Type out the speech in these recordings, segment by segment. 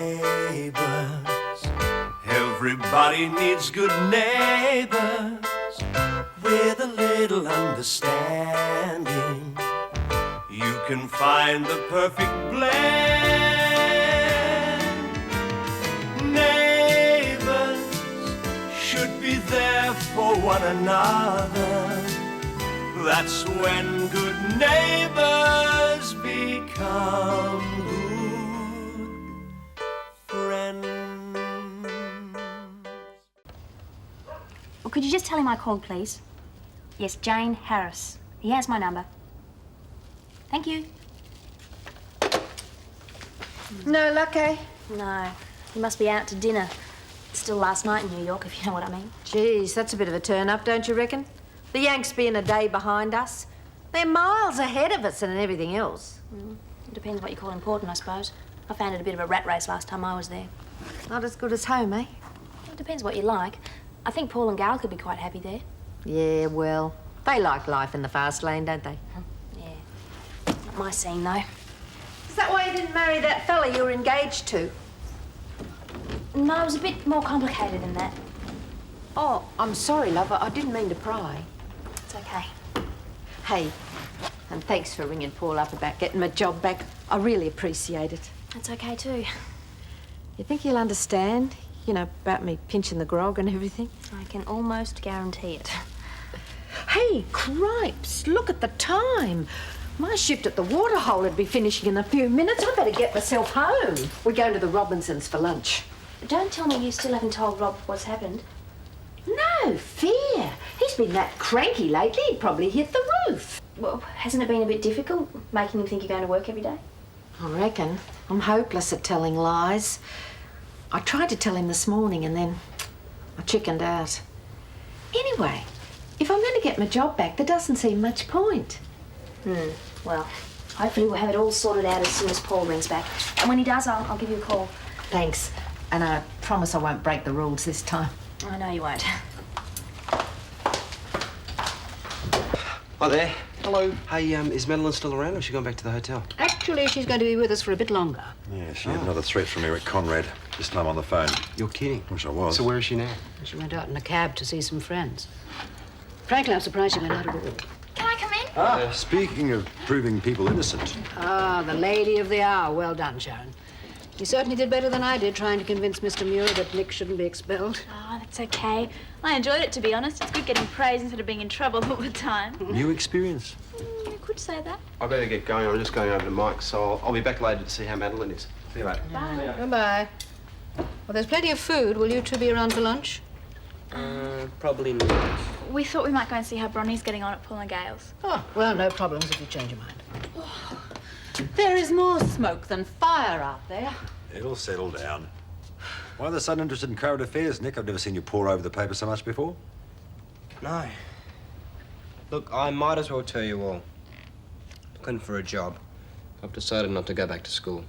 Neighbours, everybody needs good neighbours with a little understanding. You can find the perfect blend. Neighbours should be there for one another. That's when good neighbours become good friends. Well, could you just tell him I called, please? Yes, Jane Harris. He has my number. Thank you. No luck, eh? No, he must be out to dinner. It's still last night in New York, if you know what I mean. Geez, that's a bit of a turn-up, don't you reckon? The Yanks being a day behind us. They're miles ahead of us and everything else. It depends what you call important, I suppose. I found it a bit of a rat race last time I was there. Not as good as home, eh? Well, it depends what you like. I think Paul and Gail could be quite happy there. Yeah, well, they like life in the fast lane, don't they? Yeah. Not my scene, though. Is that why you didn't marry that fella you were engaged to? No, it was a bit more complicated than that. Oh, I'm sorry, love. I didn't mean to pry. It's okay. Hey, and thanks for ringing Paul up about getting my job back. I really appreciate it. That's okay, too. You think he'll understand? You know, about me pinching the grog and everything? I can almost guarantee it. Hey, cripes, look at the time. My shift at the waterhole would be finishing in a few minutes. I better get myself home. We're going to the Robinsons for lunch. Don't tell me you still haven't told Rob what's happened. No fear. He's been that cranky lately, he'd probably hit the roof. Well, hasn't it been a bit difficult, making him think you're going to work every day? I reckon. I'm hopeless at telling lies. I tried to tell him this morning and then I chickened out. Anyway, if I'm going to get my job back, there doesn't seem much point. Well, hopefully we'll have it all sorted out as soon as Paul rings back. And when he does, I'll give you a call. Thanks. And I promise I won't break the rules this time. I know you won't. Hi there. Hello. Hey, is Madeline still around or has she gone back to the hotel? Actually, she's going to be with us for a bit longer. Yeah, she had another threat from Eric Conrad, this time on the phone. You're kidding. Wish I was. So where is she now? She went out in a cab to see some friends. Frankly, I'm surprised she went out at all. Can I come in? Speaking of proving people innocent, Ah, the lady of the hour. Well done, Sharon. You certainly did better than I did trying to convince Mr. Muir that Nick shouldn't be expelled. Oh, that's okay. I enjoyed it, to be honest. It's good getting praise instead of being in trouble all the time. new experience. You could say that. I better get going. I'm just going over to Mike's, so I'll be back later to see how Madeline is. See you later. Bye. Goodbye. Well, there's plenty of food. Will you two be around for lunch? Probably not. We thought we might go and see how Bronny's getting on at Paul and Gail's. Oh, well, no problems if you change your mind. There is more smoke than fire out there. It'll settle down. Why the sudden interest in current affairs, Nick? I've never seen you pore over the paper so much before. No. Look, I might as well tell you all. Looking for a job. I've decided not to go back to school.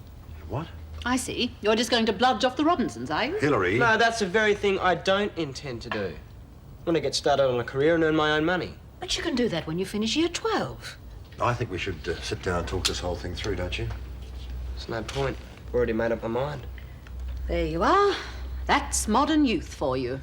What? I see. You're just going to bludge off the Robinsons, are you? Hillary? No, that's the very thing I don't intend to do. I want to get started on a career and earn my own money. But you can do that when you finish year 12. I think we should sit down and talk this whole thing through, don't you? There's no point. I've already made up my mind. There you are. That's modern youth for you.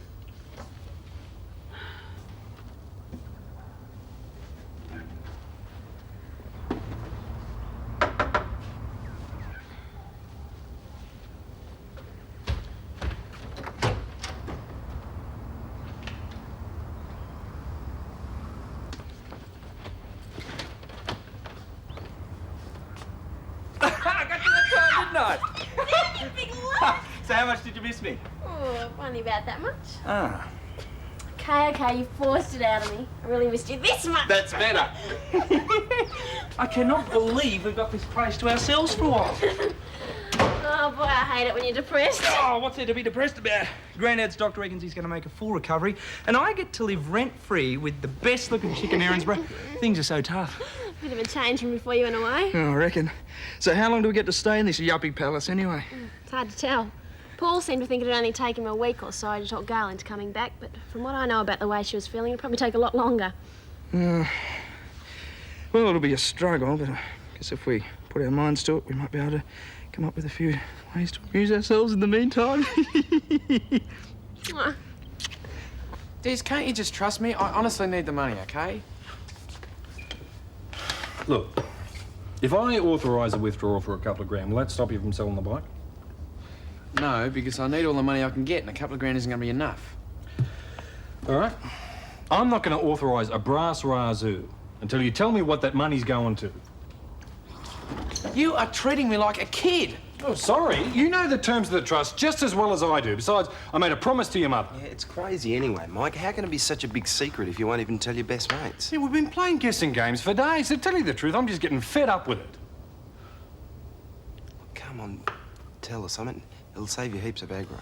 So how much did you miss me? Oh, only about that much. Ah. Okay, you forced it out of me. I really missed you this much. That's better. I cannot believe we've got this place to ourselves for a while. Oh, boy, I hate it when you're depressed. Oh, what's there to be depressed about? Granddad's doctor reckons he's going to make a full recovery, and I get to live rent-free with the best-looking chick in Erinsborough. Things are so tough. Bit of a change from before you went away. Oh, I reckon. So how long do we get to stay in this yuppie palace anyway? It's hard to tell. Paul seemed to think it'd only take him a week or so to talk Gail into coming back, but from what I know about the way she was feeling, it'd probably take a lot longer. Well, it'll be a struggle, but I guess if we put our minds to it, we might be able to come up with a few Ways to amuse ourselves in the meantime. Diz, can't you just trust me? I honestly need the money, okay? Look, if I authorise a withdrawal for a couple of grand, will that stop you from selling the bike? No, because I need all the money I can get, and a couple of grand isn't going to be enough. All right. I'm not going to authorise a brass razoo until you tell me what that money's going to. You are treating me like a kid. Oh, sorry. You know the terms of the trust just as well as I do. Besides, I made a promise to your mother. Yeah, it's crazy anyway, Mike. How can it be such a big secret if you won't even tell your best mates? See, we've been playing guessing games for days. To tell you the truth, I'm just getting fed up with it. Come on, tell us something. It'll save you heaps of aggro.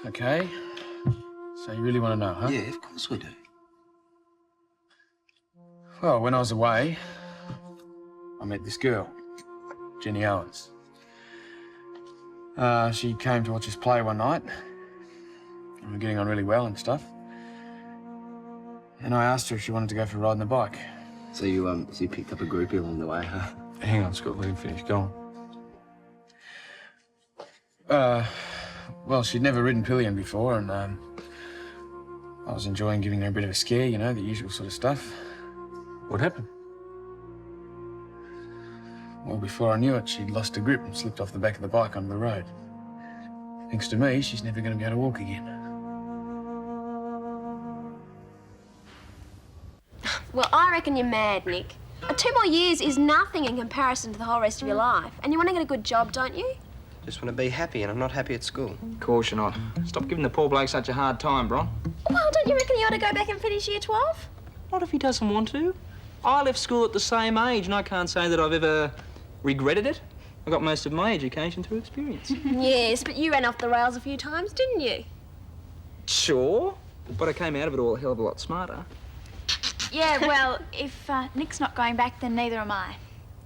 Okay. So you really want to know, huh? Yeah, of course we do. Well, when I was away, I met this girl, Jenny Owens. She came to watch us play one night. We were getting on really well and stuff. And I asked her if she wanted to go for a ride on the bike. So you picked up a groupie along the way, huh? Hang on, Scott, let him finish. Go on. Well, she'd never ridden pillion before, and I was enjoying giving her a bit of a scare, you know, the usual sort of stuff. What happened? Well, before I knew it, she'd lost her grip and slipped off the back of the bike onto the road. Thanks to me, she's never going to be able to walk again. Well, I reckon you're mad, Nick. 2 more years is nothing in comparison to the whole rest of your life. And you want to get a good job, don't you? Just want to be happy, and I'm not happy at school. Of course you're not. Stop giving the poor bloke such a hard time, Bron. Well, don't you reckon he ought to go back and finish year 12? What if he doesn't want to? I left school at the same age, and I can't say that I've ever regretted it. I got most of my education through experience. Yes, but you ran off the rails a few times, didn't you? Sure, but I came out of it all a hell of a lot smarter. Yeah, well, if Nick's not going back, then neither am I.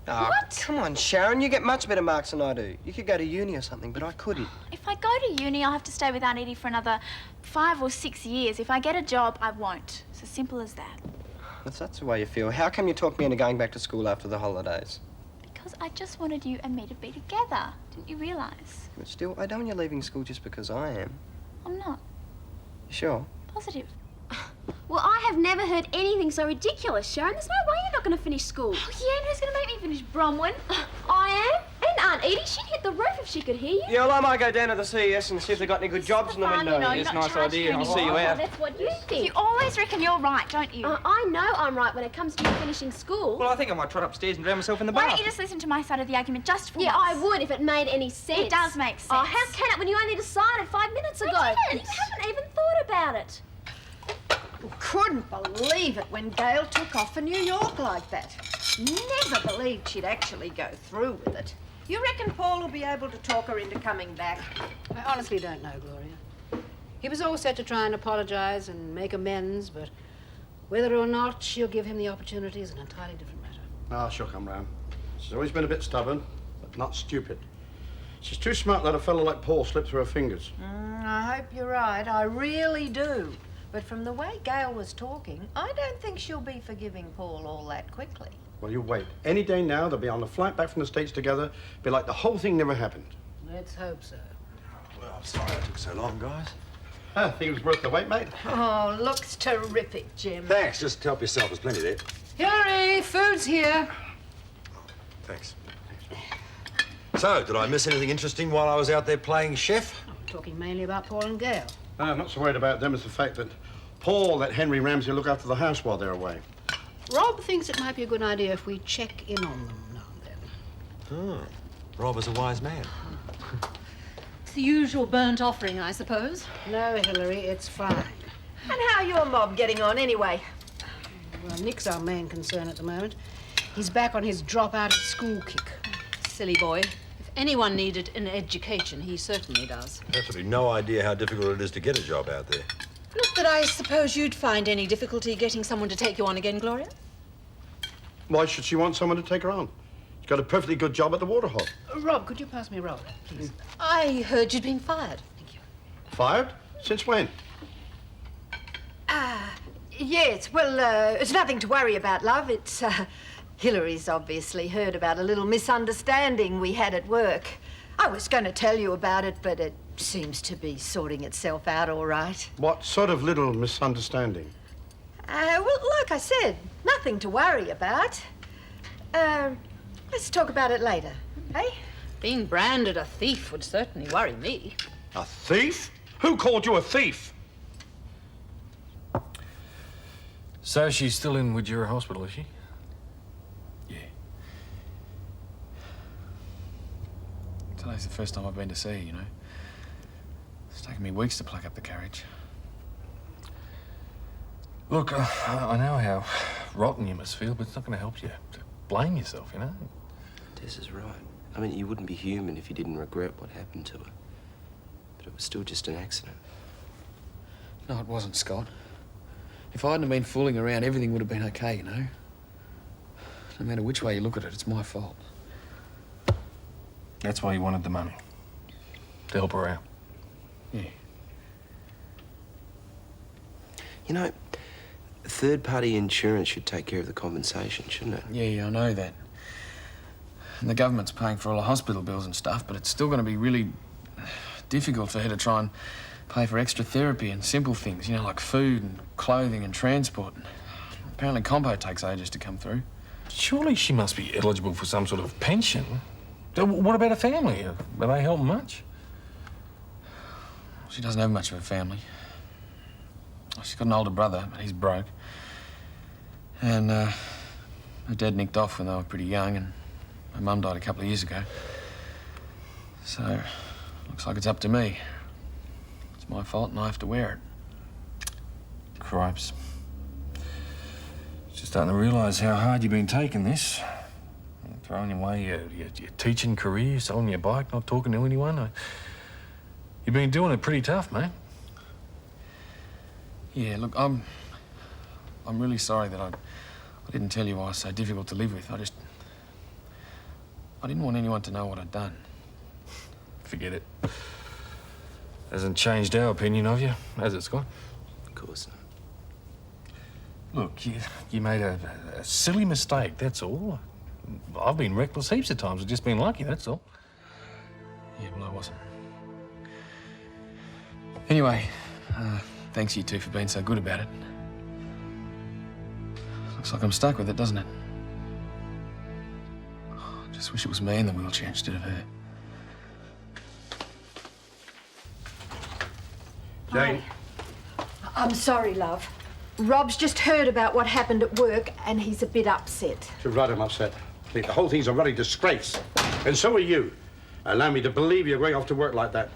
Oh, What? Come on, Sharon. You get much better marks than I do. You could go to uni or something, but I couldn't. If I go to uni, I'll have to stay with Aunt Edie for another 5 or 6 years. If I get a job, I won't. It's as simple as that. If that's the way you feel, how come you talked me into going back to school after the holidays? Because I just wanted you and me to be together. Didn't you realise? But still, I don't want you leaving school just because I am. I'm not. You sure? Positive. Well, I have never heard anything so ridiculous, Sharon. There's no way you're not going to finish school. Oh, yeah, and who's going to make me finish Bronwyn? I am. And Aunt Edie, she'd hit the roof if she could hear you. Yeah, well, I might go down to the CES and see if they've got any good jobs in the Stefan, window. you know, It's a not nice charged idea. you I'll see you anymore. out. That's what you think. You always reckon you're right, don't you? I know I'm right when it comes to you finishing school. Well, I think I might trot upstairs and drown myself in the Why bath. don't you just listen to my side of the argument just for Yeah, once? I would if it made any sense. It does make sense. Oh, how can it when you only decided 5 minutes ago? I And didn't. you haven't even thought about it. Couldn't believe it when Gail took off for New York like that. Never believed she'd actually go through with it. You reckon Paul will be able to talk her into coming back? I honestly don't know, Gloria. He was all set to try and apologise and make amends, but whether or not she'll give him the opportunity is an entirely different matter. Ah, she'll come round. She's always been a bit stubborn, but not stupid. She's too smart to let a fellow like Paul slip through her fingers. I hope you're right. I really do. But from the way Gail was talking, I don't think she'll be forgiving Paul all that quickly. Well, you wait. Any day now, they'll be on the flight back from the States together, be like the whole thing never happened. Let's hope so. Well, I'm sorry it took so long, guys. I think it was worth the wait, mate. Oh, looks terrific, Jim. Thanks. Just help yourself. There's plenty there. Kerry, food's here. Thanks. So, did I miss anything interesting while I was out there playing chef? I'm talking mainly about Paul and Gail. I'm not so worried about them as the fact that Paul let Henry Ramsay look after the house while they're away. Rob thinks it might be a good idea if we check in on them now and then. Rob is a wise man. It's the usual burnt offering, I suppose. No, Hillary, it's fine. And how your mob getting on anyway? Well, Nick's our main concern at the moment. He's back on his drop out of school kick. Silly boy. If anyone needed an education, he certainly does. Absolutely no idea how difficult it is to get a job out there. Not that I suppose you'd find any difficulty getting someone to take you on again, Gloria. Why should she want someone to take her on? She's got a perfectly good job at the Waterhole. Rob, could you pass me a roller, please? I heard you'd been fired. Thank you. Fired? Since when? Yes, well, it's nothing to worry about, love. It's, Hillary's obviously heard about a little misunderstanding we had at work. I was going to tell you about it, but it seems to be sorting itself out all right. What sort of little misunderstanding? Well, like I said, nothing to worry about. Let's talk about it later, eh? Being branded a thief would certainly worry me. A thief? Who called you a thief? So she's still in Wildura Hospital, is she? Yeah. Today's the first time I've been to see her, you know. It's taken me weeks to pluck up the courage. Look, I know how rotten you must feel, but it's not going to help you to blame yourself, you know? Tess is right. I mean, you wouldn't be human if you didn't regret what happened to her. But it was still just an accident. No, it wasn't, Scott. If I hadn't been fooling around, everything would have been okay, you know? No matter which way you look at it, it's my fault. That's why you wanted the money. To help her out. Yeah. You know, third-party insurance should take care of the compensation, shouldn't it? Yeah, I know that. And the government's paying for all the hospital bills and stuff, but it's still going to be really difficult for her to try and pay for extra therapy and simple things, you know, like food and clothing and transport. Apparently compo takes ages to come through. Surely she must be eligible for some sort of pension. What about her family? Are they helping much? She doesn't have much of a family. She's got an older brother, but he's broke. And her dad nicked off when they were pretty young, and her mum died a couple of years ago. So, looks like it's up to me. It's my fault and I have to wear it. Cripes. Just starting to realise how hard you've been taking this. Throwing away your teaching career, selling your bike, not talking to anyone. You've been doing it pretty tough, mate. Yeah, look, I'm really sorry that I didn't tell you I was so difficult to live with. I didn't want anyone to know what I'd done. Forget it. Hasn't changed our opinion of you, has it, Scott? Of course not. Look, you made a silly mistake, that's all. I've been reckless heaps of times. I've just been lucky, that's all. Yeah, well, I wasn't. Anyway, thanks you two for being so good about it. Looks like I'm stuck with it, doesn't it? I just wish it was me in the wheelchair instead of her. Jane? I'm sorry, love. Rob's just heard about what happened at work and he's a bit upset. You're right, I'm upset. I think the whole thing's a bloody disgrace. And so are you. Allow me to believe you're going off to work like that.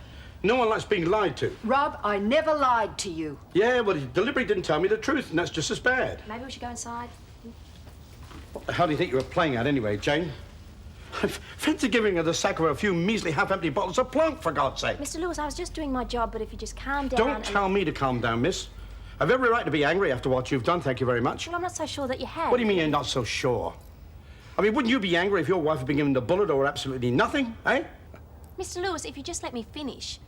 No one likes being lied to. Rob, I never lied to you. Yeah, well, he deliberately didn't tell me the truth, and that's just as bad. Maybe we should go inside. What the hell do you think you were playing at anyway, Jane? Fancy giving her the sack of a few measly half-empty bottles of plunk, for God's sake. Mr. Lewis, I was just doing my job, but if you just calm down... Don't tell me to calm down, miss. I've every right to be angry after what you've done, thank you very much. Well, I'm not so sure that you have. What do you mean you're not so sure? I mean, wouldn't you be angry if your wife had been given the bullet or absolutely nothing, eh? Mr. Lewis, if you just let me finish.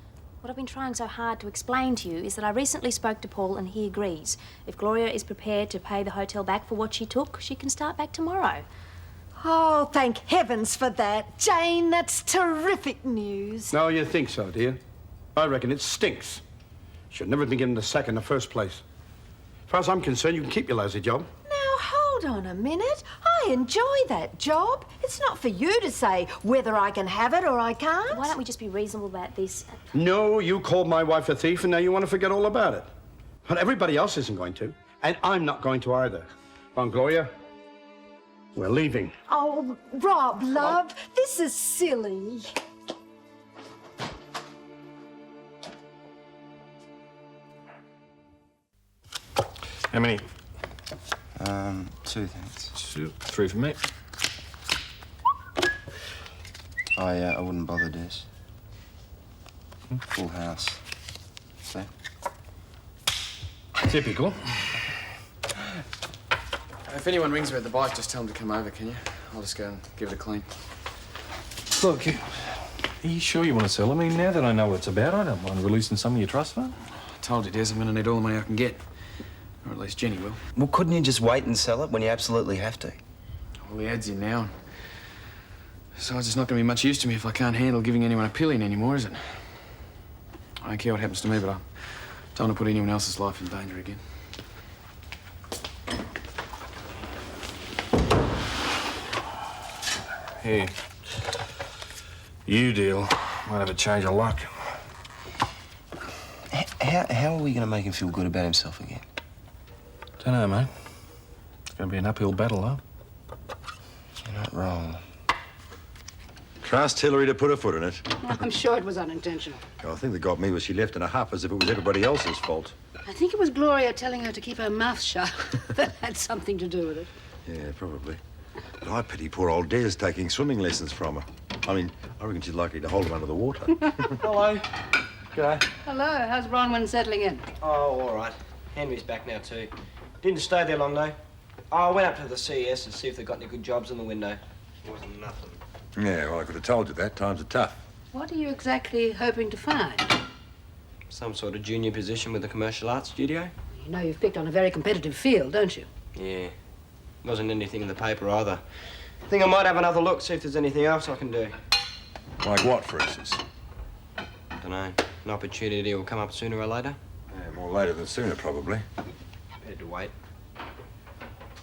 What I've been trying so hard to explain to you is that I recently spoke to Paul and he agrees. If Gloria is prepared to pay the hotel back for what she took, she can start back tomorrow. Oh, thank heavens for that. Jane, that's terrific news. No, you think so, do you? I reckon it stinks. Should never have been given the sack in the first place. As far as I'm concerned, you can keep your lousy job. Now, hold on a minute. I enjoy that job. It's not for you to say whether I can have it or I can't. Why don't we just be reasonable about this? No, you called my wife a thief and now you want to forget all about it. But everybody else isn't going to. And I'm not going to either. Come on, Gloria. We're leaving. Oh, Rob, love, this is silly. How many? 2, thanks. 2, 3 for me. I wouldn't bother, Des. Full house. So? Typical. If anyone rings me at the bike, just tell them to come over, can you? I'll just go and give it a clean. Look, are you sure you want to sell? I mean, now that I know what it's about, I don't mind releasing some of your trust fund. I told you, Des, I'm going to need all the money I can get. Or at least Jenny will. Well, couldn't you just wait and sell it when you absolutely have to? Well, the ad's in now. Besides, it's not going to be much use to me if I can't handle giving anyone a pillion anymore, is it? I don't care what happens to me, but I don't want to put anyone else's life in danger again. Here. You deal. Might have a change of luck. How are we going to make him feel good about himself again? Don't know, mate. It's going to be an uphill battle, though. You're not wrong. Trust Hillary to put her foot in it. I'm sure it was unintentional. The thing that got me was she left in a huff as if it was everybody else's fault. I think it was Gloria telling her to keep her mouth shut that had something to do with it. Yeah, probably. But I pity poor old Des taking swimming lessons from her. I mean, I reckon she's likely to hold him under the water. Hello. G'day. Hello, how's Bronwyn settling in? Oh, all right. Henry's back now, too. Didn't stay there long, though. I went up to the CES to see if they got any good jobs in the window. Wasn't nothing. Yeah, well, I could have told you that. Times are tough. What are you exactly hoping to find? Some sort of junior position with a commercial arts studio. You know you've picked on a very competitive field, don't you? Yeah. Wasn't anything in the paper, either. Think I might have another look, see if there's anything else I can do. Like what, for instance? Dunno. An opportunity will come up sooner or later. Yeah, more later than sooner, probably. Better to wait.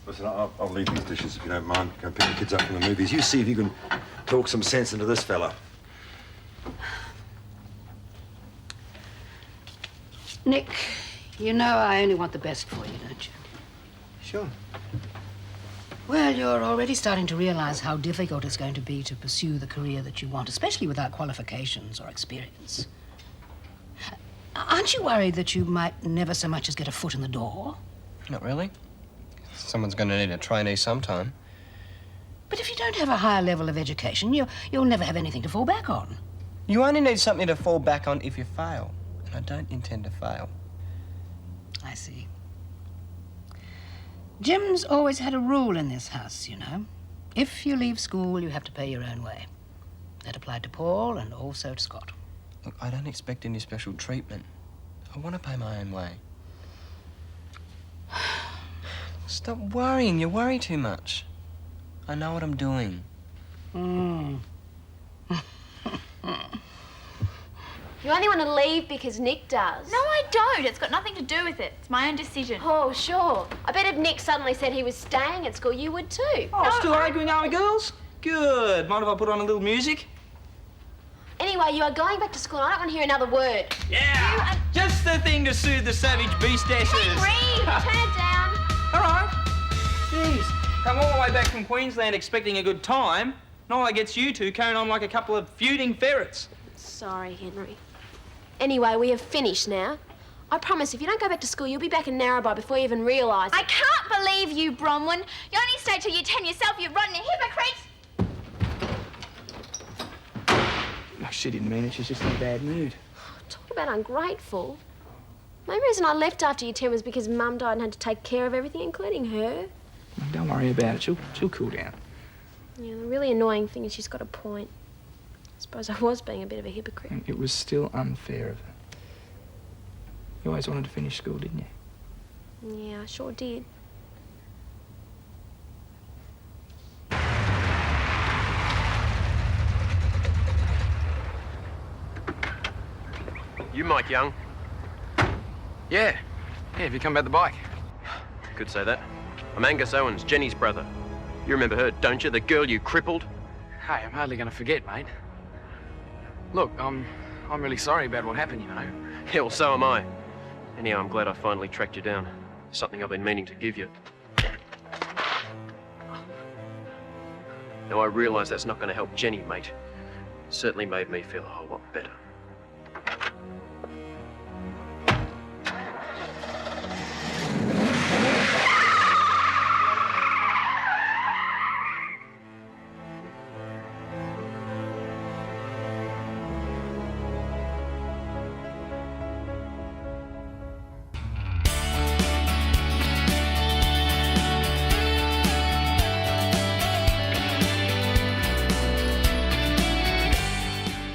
Listen, I'll leave these dishes if you don't mind. Go pick the kids up from the movies. You see if you can talk some sense into this fella. Nick, you know I only want the best for you, don't you? Sure. Well, you're already starting to realize how difficult it's going to be to pursue the career that you want, especially without qualifications or experience. Aren't you worried that you might never so much as get a foot in the door? Not really. Someone's going to need a trainee sometime. But if you don't have a higher level of education, you'll never have anything to fall back on. You only need something to fall back on if you fail. And I don't intend to fail. I see. Jim's always had a rule in this house, you know. If you leave school, you have to pay your own way. That applied to Paul and also to Scott. Look, I don't expect any special treatment. I want to pay my own way. Stop worrying. You worry too much. I know what I'm doing. You only want to leave because Nick does. No, I don't. It's got nothing to do with it. It's my own decision. Oh, sure. I bet if Nick suddenly said he was staying at school, you would too. Oh, still arguing, are we, girls? Good. Mind if I put on a little music? Anyway, you are going back to school. I don't want to hear another word. Yeah! Just the thing to soothe the savage beastesses. Henry, turn it down. All right. Jeez. Come all the way back from Queensland expecting a good time, and all that gets you two carrying on like a couple of feuding ferrets. Sorry, Henry. Anyway, we have finished now. I promise, if you don't go back to school, you'll be back in Narrabri before you even realise it. I can't believe you, Bronwyn. You only stay till you're 10 yourself, you rotten hypocrite. No, she didn't mean it. She's just in a bad mood. Talk about ungrateful. The main reason I left after year 10 was because Mum died and had to take care of everything, including her. Don't worry about it. She'll cool down. Yeah, the really annoying thing is she's got a point. I suppose I was being a bit of a hypocrite. And it was still unfair of her. You always wanted to finish school, didn't you? Yeah, I sure did. You Mike Young? Yeah. Yeah, have you come about the bike? Could say that. I'm Angus Owens, Jenny's brother. You remember her, don't you? The girl you crippled? Hey, I'm hardly going to forget, mate. Look, I'm really sorry about what happened, you know. Yeah, well, so am I. Anyhow, I'm glad I finally tracked you down. Something I've been meaning to give you. Now, I realise that's not going to help Jenny, mate. It certainly made me feel a whole lot better.